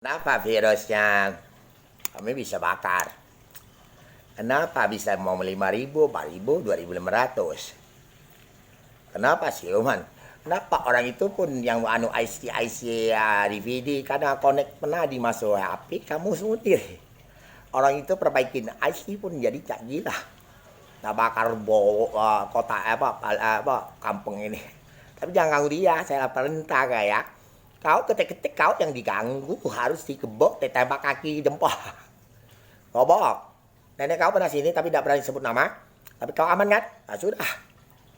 Kenapa virusnya kami bisa bakar? Kenapa bisa mau 5.000, 4.000, 2.500? Kenapa siluman? Kenapa orang itu pun yang IC DVD karena connect pernah dimasuk HP kamu semutir. Orang itu perbaikin IC pun jadi cak gila. Nah bakar kota kampung ini. Tapi jangan ganggu dia, saya perintah kayak. Kau ketik-ketik kau yang diganggu harus dikebok, ditembak kaki jempol. Gobok. Nenek kau pernah sini tapi tidak berani sebut nama. Tapi kau aman kan? Nah, sudah.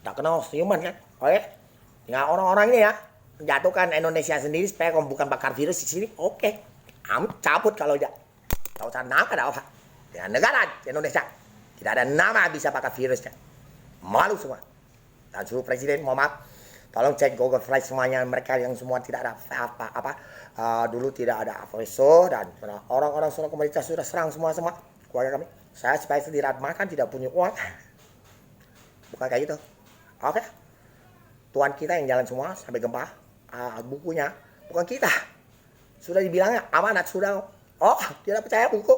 Tak kenal siuman kan? Oke. Tinggal orang-orang ini ya menjatuhkan Indonesia sendiri supaya kau bukan bakar virus di sini. Oke. Kamu cabut kalau tidak. Tahu cara nama ada apa? Ya negara Indonesia tidak ada nama bisa bakar virusnya. Malu semua. Dan suruh presiden mau maaf. Tolong cek Google Flight semuanya mereka yang semua tidak ada dulu tidak ada AVSO dan orang-orang surat komunitas sudah serang semua keluarga kami. Saya supaya tidak makan tidak punya uang. Bukan kayak gitu. Oke. Tuan kita yang jalan semua sampai gempa bukunya bukan kita. Sudah dibilangnya amanat sudah. Oh, tidak percaya buku.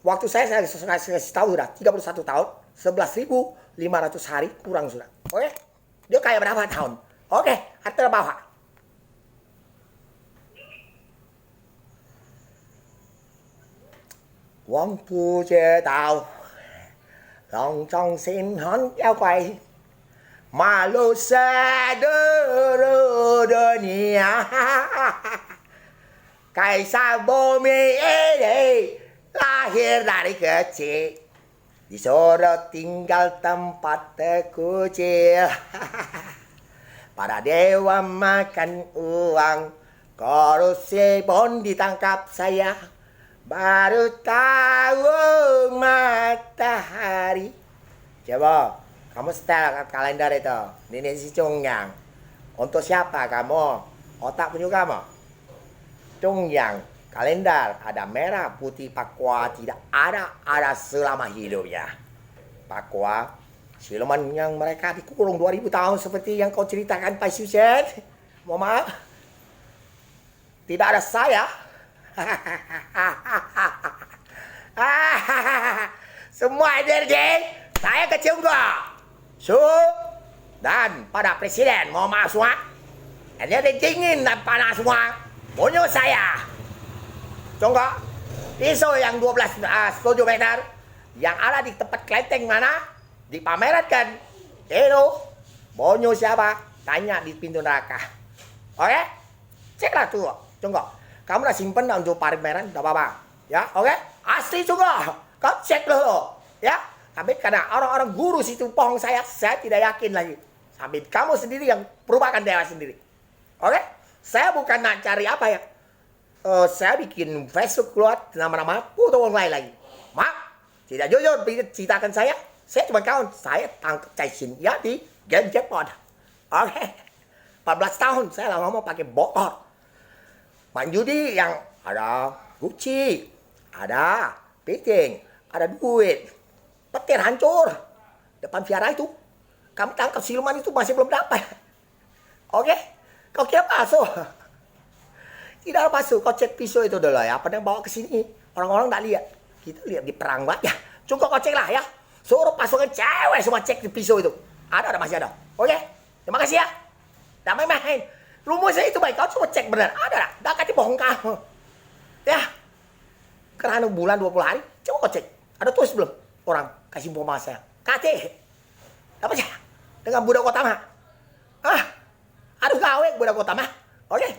Waktu saya kasih tahu sudah 31 tahun, 11.500 hari kurang sudah. Oke. Dia kayak berapa tahun? Oke, atur bawah. Wong phu chế tạo, lòng trong xin hón giao quay, mà lô xe đơ nhỉ. Cái xa bố mi ế đi, lahir dari kecil, disuruh tinggal tempat terkucil. Para dewa makan uang, korupsi pun ditangkap saya. Baru tahu matahari. Coba, kamu setel kalender itu. Ini si Chongyang. Untuk siapa kamu? Otak punya kamu? Chongyang, kalender ada merah, putih, Pakwa tidak ada selama hidupnya. Pakwa siluman yang mereka dikurung 2000 tahun seperti yang kau ceritakan Pak Susen. Mohon maaf. Tidak ada saya. Semua energi saya kecium gua. Dan pada presiden mohon maaf semua. Energi dingin dan panas semua. Punya saya. Contoh pisau yang 10 meter yang ada di tempat kelenteng mana? Dipameratkan. Itu bonyo siapa? Tanya di pintu neraka. Oke? Ceklah tuh. Tunggu. Kamu udah simpen untuk pameran, tidak apa-apa. Ya, oke? Asli juga. Kau cek dulu. Ya? Tapi karena orang-orang guru situ bohong saya tidak yakin lagi. Sampai kamu sendiri yang perubahan dewa sendiri. Oke? Saya bukan nak cari apa ya. Saya bikin Facebook keluar nama-nama foto orang lain lagi. Maaf. Tidak jujur ceritakan saya. Saya cuma kawan, saya tangkap Cai Xin ya di game jackpot. Oke. 14 tahun saya ngomong pakai botol. Main judi yang ada Gucci, ada piting, ada duit. Petir hancur. Depan viara itu. Kamu tangkap siluman itu masih belum dapat. Oke. Kau kira palsu? Tidak palsu. Kau cek pisau itu dulu ya. Apa yang bawa ke sini? Orang-orang tak lihat. Kita lihat di perang banget ya. Cukup kau cek lah ya. Suruh pasukan cewek semua cek di pisau itu. Ada masih ada. Oke? Terima kasih ya. Tidak main-main. Rumus saya itu baik. Kau cuma cek benar. Ada tak? Tidak kasih bohong kamu. Ya. Kerana bulan 20 hari. Coba kau cek. Ada tulis belum? Orang kasih informasi saya. Kasih. Dapat ya? Dengan budak kota mah. Aduh gawe budak kota mah. Oke?